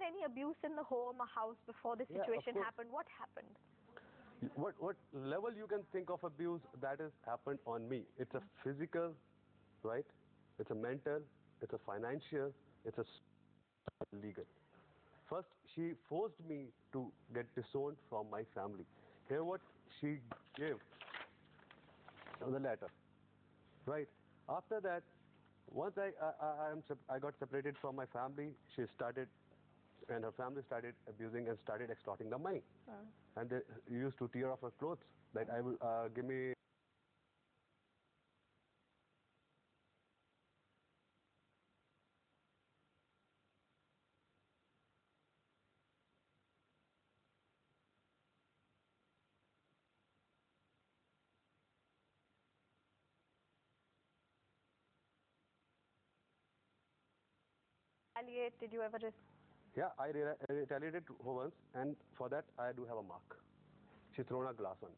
any abuse in the home or house before the situation happened? What happened? What level you can think of abuse that has happened on me? It's a physical, right? It's a mental, it's a financial, it's a legal. First, she forced me to get disowned from my family. Hear what she gave on the letter, right? After that, once I got separated from my family, she started, and her family started abusing and started extorting the money. And they used to tear off her clothes. That I will give me. Did you ever? Yeah, I retaliated once, and for that I do have a mark. She thrown a glass on me.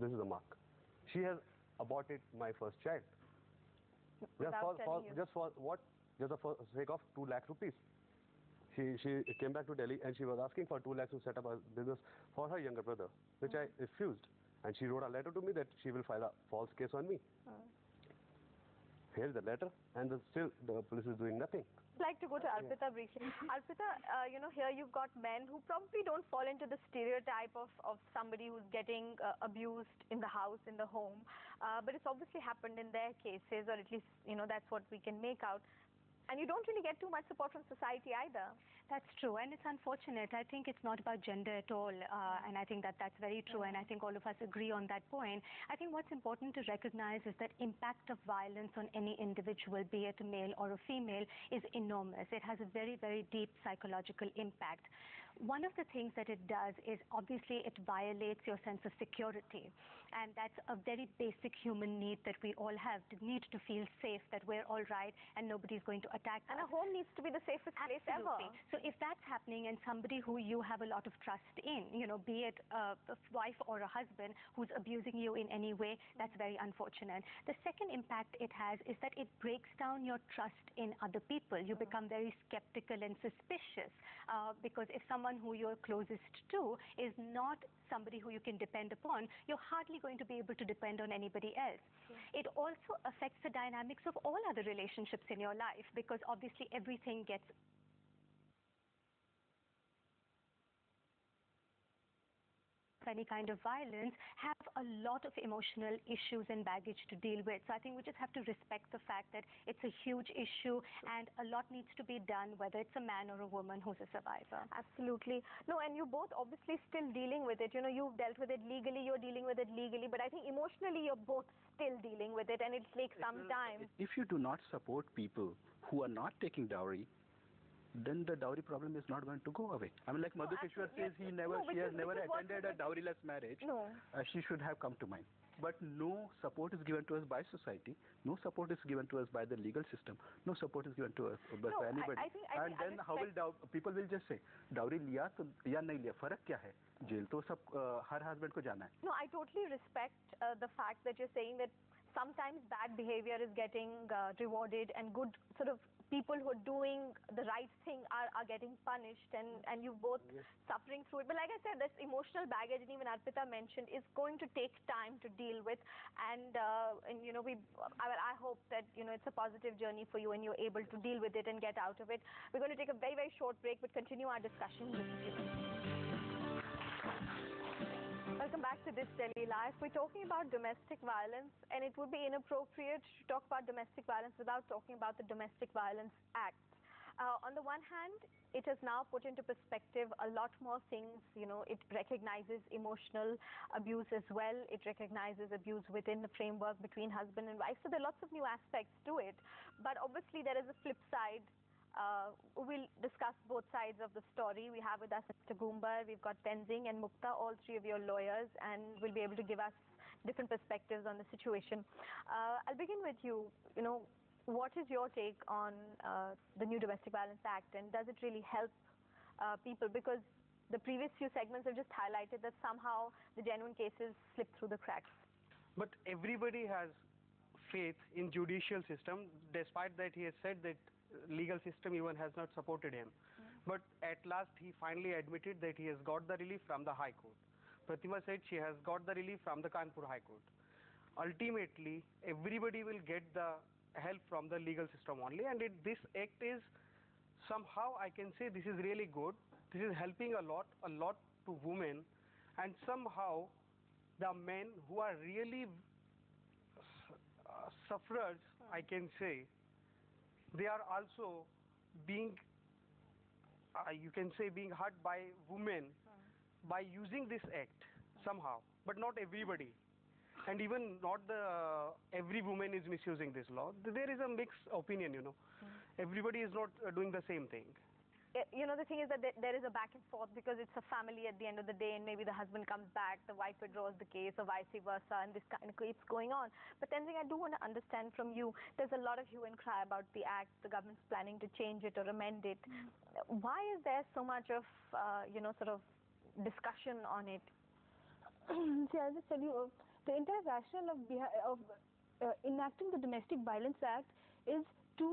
This is a mark. She has aborted my first child. Just for what? Just for the sake of 2 lakh rupees. She came back to Delhi and she was asking for 2 lakhs to set up a business for her younger brother, which I refused. And she wrote a letter to me that she will file a false case on me. Here's the letter, and still the police is doing nothing. I'd like to go to Arpita briefly. Arpita, here you've got men who probably don't fall into the stereotype of somebody who's getting abused in the house, in the home. But it's obviously happened in their cases, or at least, that's what we can make out. And you don't really get too much support from society either. That's true, and it's unfortunate. I think it's not about gender at all, and I think that's very true, and I think all of us agree on that point. I think what's important to recognize is that impact of violence on any individual, be it a male or a female, is enormous. It has a very, very deep psychological impact. One of the things that it does is, obviously, it violates your sense of security, and that's a very basic human need that we all have, the need to feel safe, that we're all right, and nobody's going to attack us. And a home needs to be the safest place ever. So if that's happening and somebody who you have a lot of trust in, be it a wife or a husband who's abusing you in any way, that's very unfortunate. The second impact it has is that it breaks down your trust in other people. You become very skeptical and suspicious because if someone who you're closest to is not somebody who you can depend upon, you're hardly going to be able to depend on anybody else. It also affects the dynamics of all other relationships in your life, because obviously everything gets any kind of violence have a lot of emotional issues and baggage to deal with. So I think we just have to respect the fact that it's a huge issue and a lot needs to be done, whether it's a man or a woman who's a survivor. Absolutely. No, and you both obviously still dealing with it. You've dealt with it legally, you're dealing with it legally, but I think emotionally you're both still dealing with it, and it takes some time. If you do not support people who are not taking dowry, then the dowry problem is not going to go away. I mean, like Madhukeshwar says, she has never attended a dowryless marriage. She should have come to mind. But no support is given to us by society. No support is given to us by the legal system. No support is given to us by anybody. And then how will people will just say, dowry liya to ya nahi liya, farak kya hai? Jail to sab har husband ko jana hai. No, I totally respect the fact that you're saying that sometimes bad behavior is getting rewarded and good sort of people who are doing the right thing are getting punished, and you both suffering through it. But like I said, this emotional baggage, and even Arpita mentioned, is going to take time to deal with. And I hope that it's a positive journey for you and you're able to deal with it and get out of it. We're going to take a very, very short break, but continue our discussion with you. Welcome back to This Delhi Live. We're talking about domestic violence, and it would be inappropriate to talk about domestic violence without talking about the Domestic Violence Act. On the one hand, it has now put into perspective a lot more things. It recognizes emotional abuse as well. It recognizes abuse within the framework between husband and wife. So there are lots of new aspects to it. But obviously there is a flip side. We'll discuss both sides of the story. We have with us Mr. Goombar, we've got Tenzing and Mukta, all three of your lawyers, and will be able to give us different perspectives on the situation. I'll begin with you. What is your take on the new Domestic Violence Act, and does it really help people? Because the previous few segments have just highlighted that somehow the genuine cases slip through the cracks. But everybody has faith in judicial system, despite that he has said that legal system even has not supported him. But at last he finally admitted that he has got the relief from the High Court. Pratima said she has got the relief from the Kanpur High Court. Ultimately, everybody will get the help from the legal system only, and this act is somehow, I can say, this is really good. This is helping a lot to women, and somehow the men who are really sufferers, I can say, they are also being, you can say, being hurt by women by using this act somehow, but not everybody. And even not every woman is misusing this law. There is a mixed opinion, you know. Everybody is not doing the same thing. You know, the thing is that there is a back and forth because it's a family at the end of the day, and maybe the husband comes back, the wife withdraws the case, or vice versa, and this kind of keeps going on. But then I do want to understand from you, there's a lot of hue and cry about the act, the government's planning to change it or amend it. Why is there so much of, you know, sort of discussion on it? See, I'll just tell you, the entire rationale of enacting the Domestic Violence Act is to,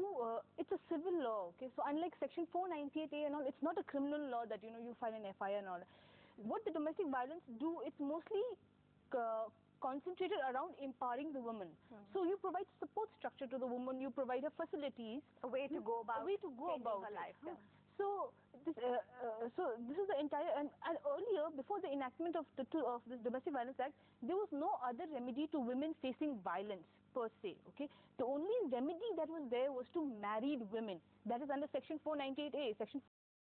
it's a civil law, okay? So unlike Section 498A and all, it's not a criminal law that, you know, you file an FIR and all. What the domestic violence do, it's mostly concentrated around empowering the woman. So you provide support structure to the woman, you provide her facilities. A way to go about her life. Yeah. So this is the entire, and earlier, before the enactment of this Domestic Violence Act, there was no other remedy to women facing violence per se, okay? The only remedy that was there was to married women. That is under Section 498A. Section